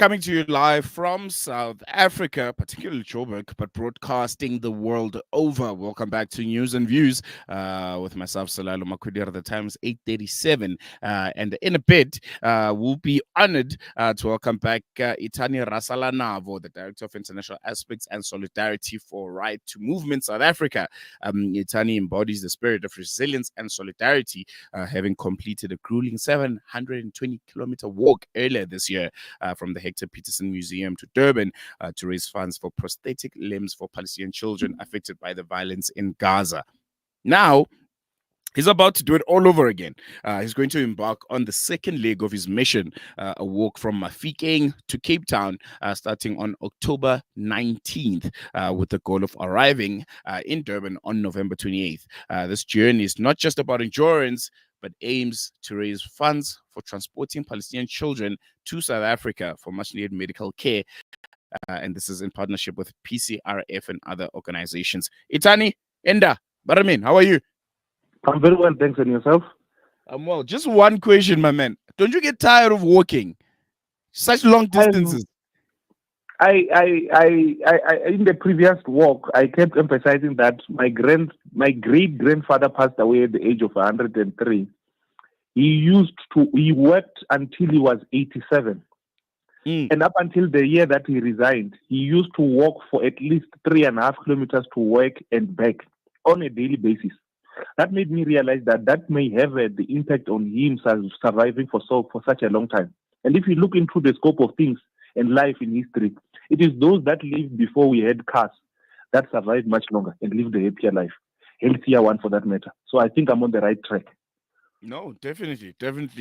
Coming to you live from South Africa, particularly Joburg, but broadcasting the world over. Welcome back to News and Views with myself, Salalo Makudir. The time is 8:37, and in a bit, we'll be honored to welcome back Itani Rasalanavho, the Director of International Aspects and Solidarity for Right to Movement South Africa. Itani embodies the spirit of resilience and solidarity, having completed a grueling 720-kilometer walk earlier this year from the Hector Peterson Museum to Durban to raise funds for prosthetic limbs for Palestinian children affected by the violence in Gaza. Now, he's about to do it all over again. He's going to embark on the second leg of his mission, a walk from Mafikeng to Cape Town, starting on October 19th, with the goal of arriving in Durban on November 28th. This journey is not just about endurance, but aims to raise funds for transporting Palestinian children to South Africa for much-needed medical care. And this is in partnership with PCRF and other organizations. Itani, Enda, Baramin, how are you? I'm very well, thanks. And yourself? I'm well. Just one question, my man. Don't you get tired of walking such long distances? In the previous walk, I kept emphasizing that my great grandfather passed away at the age of 103. He worked until he was 87. And up until the year that he resigned, he used to walk for at least 3.5 kilometers to work and back on a daily basis. That made me realize that may have the impact on him surviving for such a long time. And if you look into the scope of things and life in history, it is those that lived before we had cars that survived much longer and lived a happier life, healthier one for that matter. So I think I'm on the right track. No, definitely.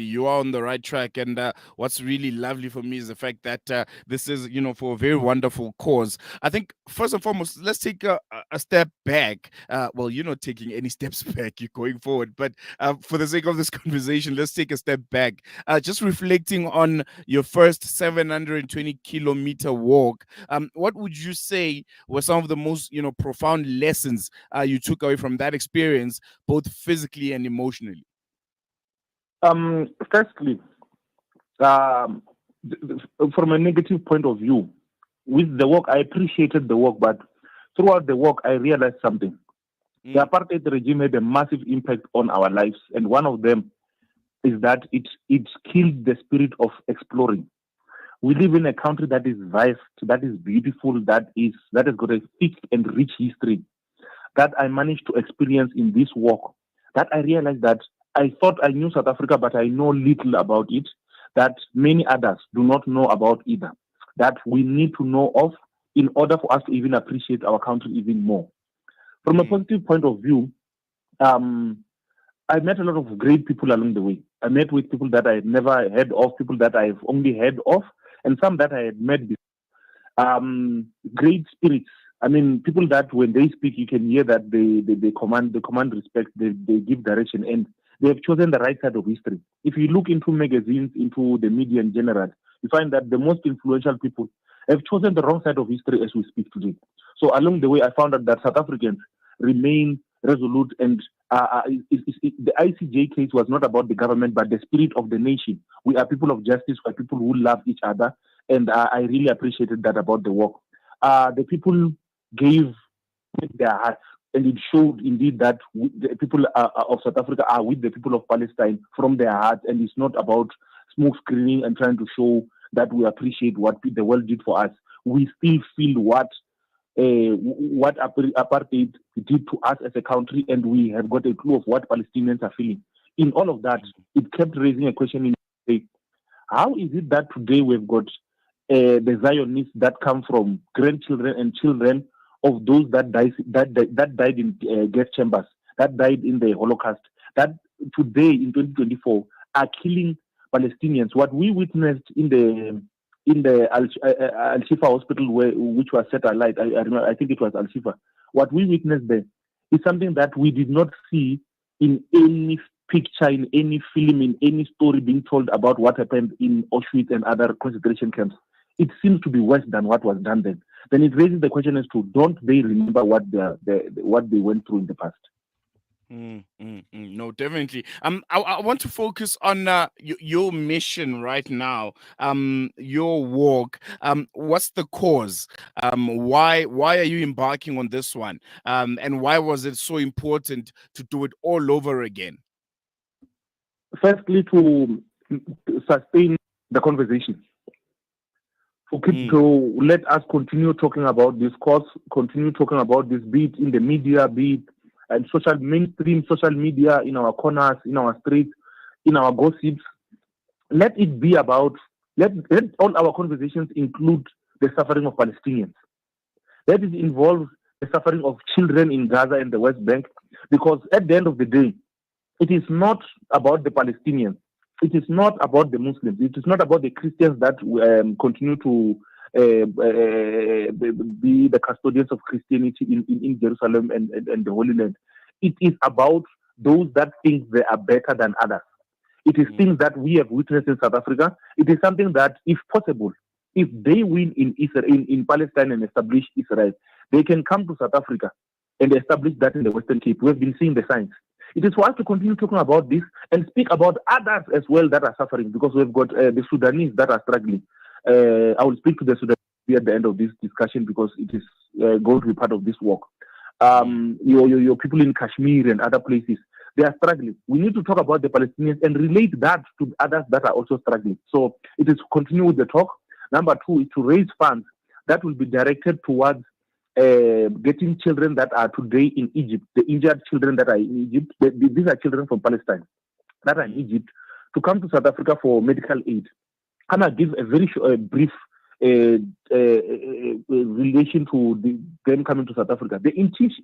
You are on the right track. And what's really lovely for me is the fact that this is, for a very wonderful cause. I think, first and foremost, let's take a step back. Well, you're not taking any steps back, you're going forward. But for the sake of this conversation, let's take a step back. Just reflecting on your first 720-kilometer walk, what would you say were some of the most, profound lessons you took away from that experience, both physically and emotionally? Firstly, from a negative point of view, with the work, I appreciated the work, but throughout the work, I realized something. The apartheid regime had a massive impact on our lives, and one of them is that it killed the spirit of exploring. We live in a country that is vast, that is beautiful, that has got a thick and rich history that I managed to experience in this walk. That I realized that I thought I knew South Africa, but I know little about it, that many others do not know about either, that we need to know of in order for us to even appreciate our country even more. From a positive point of view, I met a lot of great people along the way. I met with people that I had never heard of, people that I've only heard of, and some that I had met before. Great spirits. I mean, people that when they speak, you can hear that they command respect, they give direction, and they have chosen the right side of history. If you look into magazines, into the media in general, you find that the most influential people have chosen the wrong side of history as we speak today. So along the way, I found out that South Africans remain resolute, and the ICJ case was not about the government, but the spirit of the nation. We are people of justice, we are people who love each other, and I really appreciated that about the work. The people gave with their hearts, and it showed indeed that the people of South Africa are with the people of Palestine from their hearts, and it's not about smoke screening and trying to show that we appreciate what the world did for us. We still feel what apartheid did to us as a country, and we have got a clue of what Palestinians are feeling. In all of that, it kept raising a question in the how is it that today we've got the Zionists that come from grandchildren and children of those that died in gas chambers, that died in the Holocaust, that today in 2024 are killing Palestinians. What we witnessed in the Al-Shifa hospital, which was set alight, I think it was Al-Shifa. What we witnessed there is something that we did not see in any picture, in any film, in any story being told about what happened in Auschwitz and other concentration camps. It seems to be worse than what was done then. Then it raises the question as to, don't they remember what they went through in the past? No, definitely. I want to focus on your mission right now. Your walk. What's the cause? Why are you embarking on this one? And why was it so important to do it all over again? Firstly, to sustain the conversation, for people Mm, to let us continue talking about this cause, continue talking about this, be it in the media, be it and mainstream social media, in our corners, in our streets, in our gossips. Let it be about, let all our conversations include the suffering of Palestinians. Let it involve the suffering of children in Gaza and the West Bank, because at the end of the day, it is not about the Palestinians. It is not about the Muslims. It is not about the Christians that continue to be the custodians of Christianity in Jerusalem and the Holy Land. It is about those that think they are better than others. It is mm, things that we have witnessed in South Africa. It is something that, if possible, if they win in Israel, in Palestine and establish Israel, they can come to South Africa and establish that in the Western Cape. We have been seeing the signs. It is for us to continue talking about this and speak about others as well that are suffering, because we've got the Sudanese that are struggling. I will speak to the Sudanese at the end of this discussion, because it is going to be part of this work. mm, Your people in Kashmir and other places, they are struggling. We need to talk about the Palestinians and relate that to others that are also struggling. So it is to continue with the talk. Number two is to raise funds that will be directed towards getting children that are today in Egypt, the injured children that are in Egypt. These are children from Palestine that are in mm, Egypt, to come to South Africa for medical aid. And I give a very brief relation to them coming to South Africa. The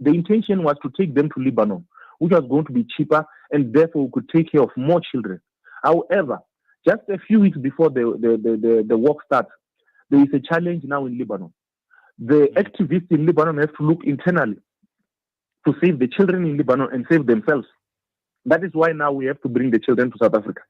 intention was to take them to Lebanon, which was going to be cheaper, and therefore we could take care of more children. However, just a few weeks before the work starts, there is a challenge now in Lebanon. The mm, activists in Lebanon have to look internally to save the children in Lebanon and save themselves. That is why now we have to bring the children to South Africa.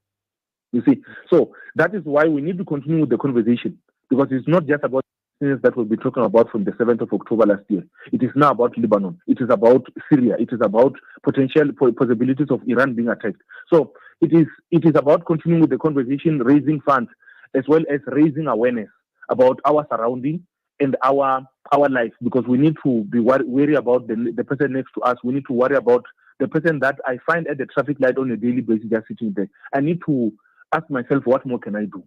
You see, so that is why we need to continue with the conversation, because it's not just about things that we've been talking about from the 7th of October last year. It is now about Lebanon. It is about Syria. It is about potential possibilities of Iran being attacked. So it is about continuing with the conversation, raising funds, as well as raising awareness about our surrounding and our life, because we need to be wary about the person next to us. We need to worry about the person that I find at the traffic light on a daily basis just sitting there. I need to ask myself, what more can I do?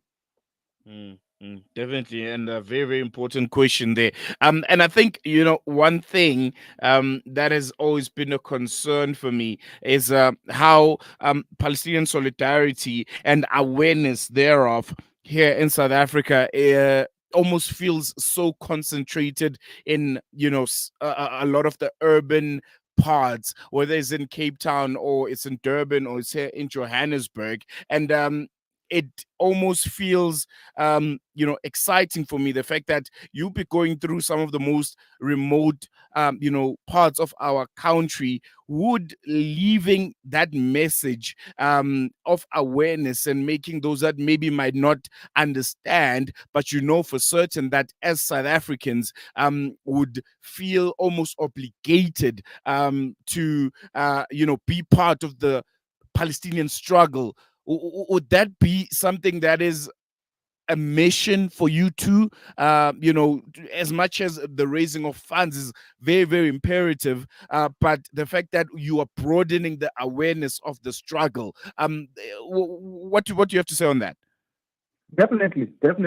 Definitely, and a very, very important question there. And I think one thing that has always been a concern for me is how Palestinian solidarity and awareness thereof here in South Africa almost feels so concentrated in a lot of the urban parts, whether it's in Cape Town or it's in Durban or it's here in Johannesburg, and it almost feels exciting for me, the fact that you'll be going through some of the most remote parts of our country, would leaving that message of awareness and making those that maybe might not understand, but for certain that as South Africans would feel almost obligated to be part of the Palestinian struggle. Would that be something that is a mission for you too? As much as the raising of funds is very, very imperative, but the fact that you are broadening the awareness of the struggle, what do you have to say on that? Definitely. That's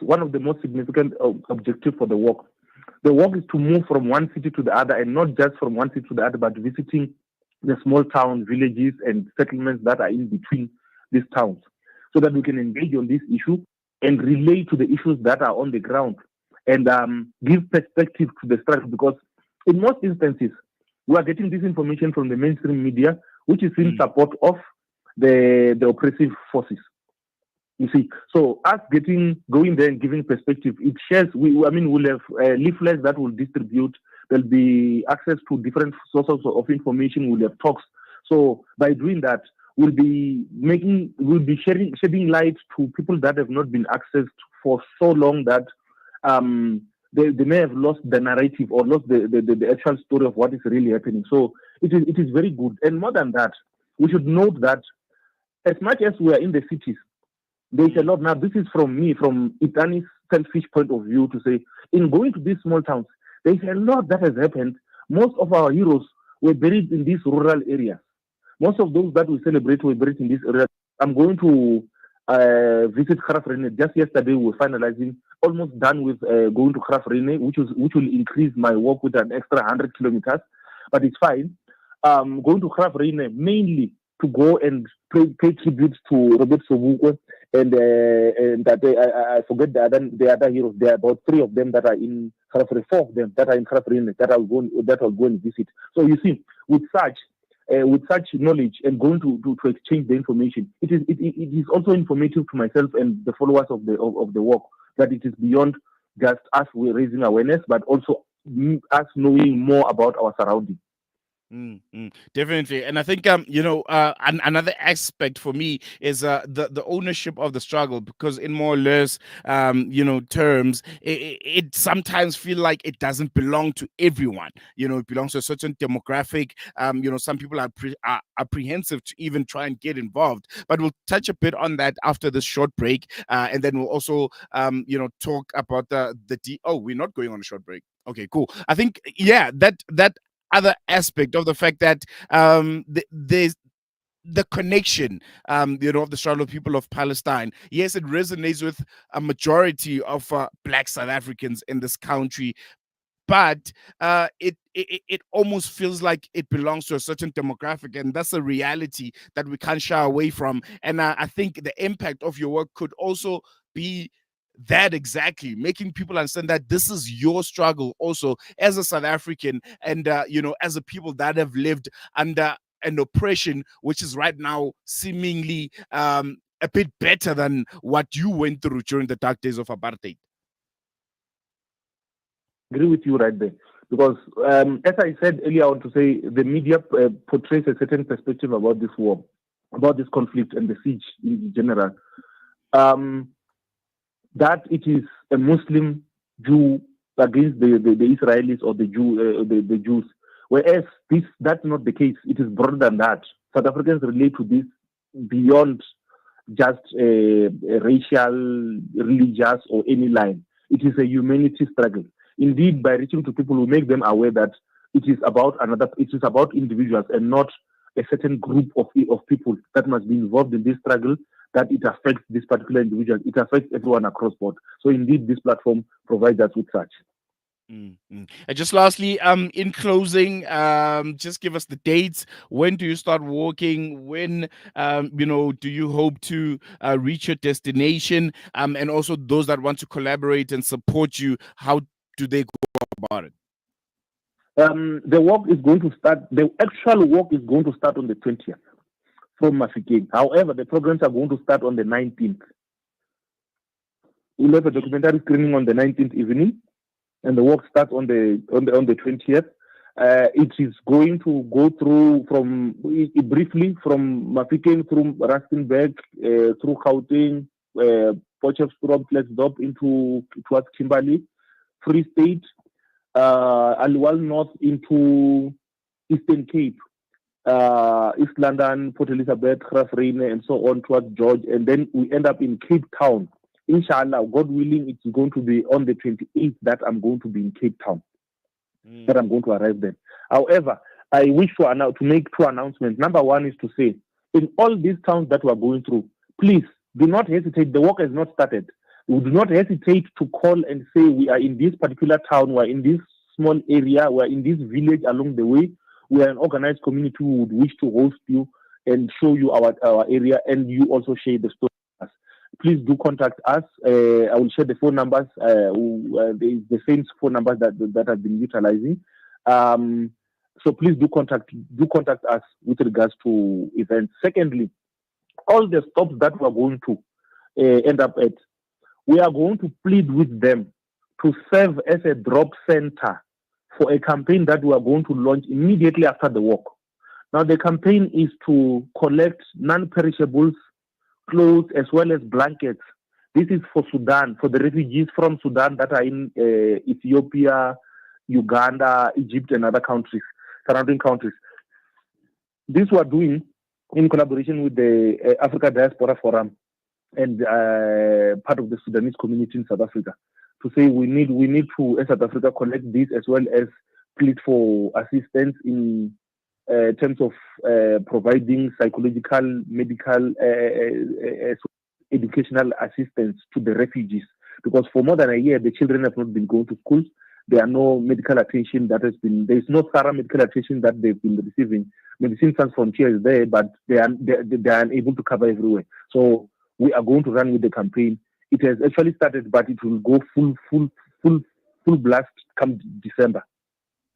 one of the most significant objectives for the work. The work is to move from one city to the other, and not just from one city to the other, but visiting the small towns, villages, and settlements that are in between these towns, so that we can engage on this issue and relate to the issues that are on the ground, and give perspective to the struggle. Because in most instances, we are getting this information from the mainstream media, which is in Mm, support of the oppressive forces. You see, so us going there and giving perspective, it shares. We'll have leaflets that will distribute. There'll be access to different sources of information. We'll have talks. So by doing that, shedding light to people that have not been accessed for so long, that they may have lost the narrative or lost the actual story of what is really happening. So It is very good. And more than that, we should note that as much as we are in the cities, there's a lot. Now, this is from me, from Itani's selfish point of view, to say, in going to these small towns, there's a lot that has happened. Most of our heroes were buried in these rural areas. Most of those that we celebrate were buried in this area. I'm going to visit Kharafrene. Just yesterday, we were finalizing, almost done with going to Kharafrene, which will increase my walk with an extra 100 kilometers. But it's fine. Going to Kharafrene mainly to go and pay tribute to Robert Sobukwe and that I forget the other heroes. There are about 3 of them that are in Kharafrene, 4 of them that are in Kharafrene that I'll go and visit. So you see, with such knowledge and going to exchange the information, it is also informative to myself and the followers of the work, that it is beyond just us raising awareness, but also us knowing more about our surroundings. Definitely. And I think another aspect for me is the ownership of the struggle, because in more or less terms, it sometimes feel like it doesn't belong to everyone. It belongs to a certain demographic. Some people are apprehensive to even try and get involved, but we'll touch a bit on that after this short break, and then we'll also talk about we're not going on a short break. Okay, cool. I think that other aspect of the fact that there's the connection, of the struggle of people of Palestine. Yes, it resonates with a majority of Black South Africans in this country, but it almost feels like it belongs to a certain demographic, and that's a reality that we can't shy away from. And I think the impact of your work could also be that, exactly making people understand that this is your struggle also as a South African, and as a people that have lived under an oppression which is right now seemingly a bit better than what you went through during the dark days of apartheid. Agree with you right there, because as I said earlier, I want to say the media portrays a certain perspective about this war, about this conflict and the siege in general. That it is a Muslim Jew against the Israelis or the Jews, whereas that's not the case. It is broader than that. South Africans relate to this beyond just a racial, religious, or any line. It is a humanity struggle. Indeed, by reaching to people, we make them aware that it is about individuals and not a certain group of people that must be involved in this struggle, that it affects this particular individual. It affects everyone across board. So indeed, this platform provides us with such. And just lastly, in closing, just give us the dates. When do you start walking? When, do you hope to reach your destination? And also those that want to collaborate and support you, how do they go about it? The work is going to start. The actual work is going to start on the 20th from Mafikeng. However, the programs are going to start on the 19th. We'll have a documentary screening on the 19th evening, and the work starts on the 20th. It is going to go through briefly from Mafikeng through Rustenburg, through Gauteng, Potchefstroom, Klerksdorp towards Kimberley, Free State, Aliwal North into Eastern Cape, East London, Port Elizabeth, Graaff-Reinet, and so on towards George, and then we end up in Cape Town. Inshallah, God willing, it's going to be on the 28th that I'm going to be in Cape Town, that I'm going to arrive there. However, I wish to make 2 announcements. Number one is to say, in all these towns that we are going through, please do not hesitate. The work has not started. We do not hesitate to call and say we are in this particular town, we are in this small area, we are in this village along the way. We are an organized community who would wish to host you and show you our area, and you also share the story with us. Please do contact us. I will share the phone numbers. The same phone numbers that I've been utilizing. So please do contact us with regards to events. Secondly, all the stops that we are going to end up at, we are going to plead with them to serve as a drop center for a campaign that we are going to launch immediately after the walk. Now, the campaign is to collect non-perishables, clothes, as well as blankets. This is for Sudan, for the refugees from Sudan that are in Ethiopia, Uganda, Egypt, and other countries, surrounding countries. this we're doing in collaboration with the Africa Diaspora Forum and part of the Sudanese community in South Africa, to say we need to, as South Africa, collect this as well as plead for assistance in terms of providing psychological, medical, educational assistance to the refugees. Because for more than a year, the children have not been going to schools. There are no medical attention that has been. There is no thorough medical attention that they've been receiving. Medicine Sans Frontier is there, but they are unable to cover everywhere. So we are going to run with the campaign. It has actually started, but it will go full blast come December.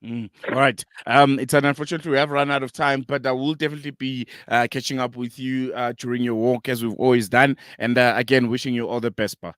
All right. It's unfortunately we have run out of time, but I will definitely be catching up with you during your walk as we've always done. And again, wishing you all the best, Pa.